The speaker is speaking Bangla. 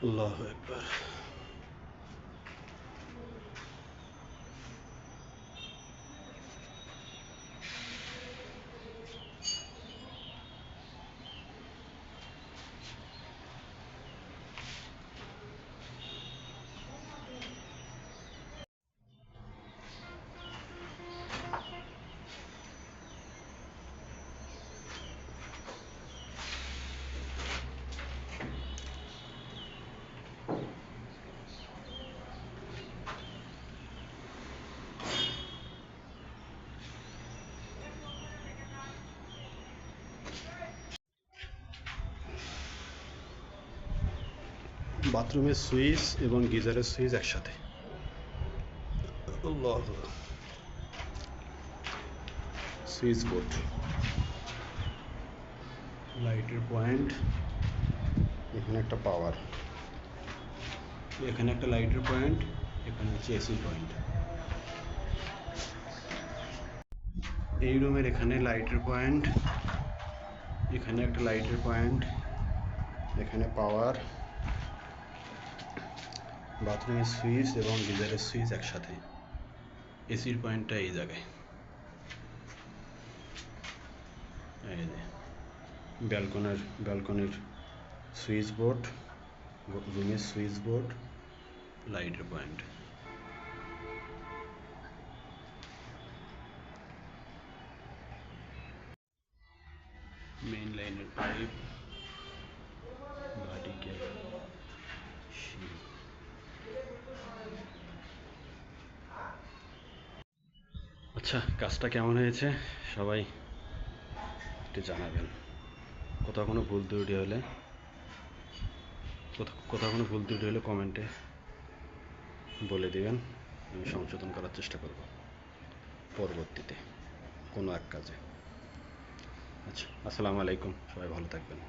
আল্লাহু আকবার। বাথরুমের সুইচ এবং গিজারের সুইচ একসাথে। সুইচ বোর্ড, লাইটের পয়েন্ট, এখানে একটা পাওয়ার, এখানে একটা লাইটের পয়েন্ট, এখানে হচ্ছে এসি পয়েন্ট। এই রুমের এখানে লাইটের পয়েন্ট, এখানে একটা লাইটের পয়েন্ট, এখানে পাওয়ার, বাথরুমের সুইচ এবং গিজারের সুইচ একসাথে। এসির পয়েন্টটা এই জায়গায়। এই যে ব্যালকনির সুইচ বোর্ড, রুমের সুইচ বোর্ড, লাইটের পয়েন্ট। মেইন লাইনের পাইপ, ভার্টিক্যাল সিঁড়ি। আচ্ছা, কাজটা কেমন হয়েছে সবাই একটু জানাবেন। কোথাও কোনো ভুল ত্রুটি হলে কমেন্টে বলে দেবেন, আমি সংশোধন করার চেষ্টা করব পরবর্তীতে কোনো এক কাজে। আচ্ছা, আসসালামু আলাইকুম, সবাই ভালো থাকবেন।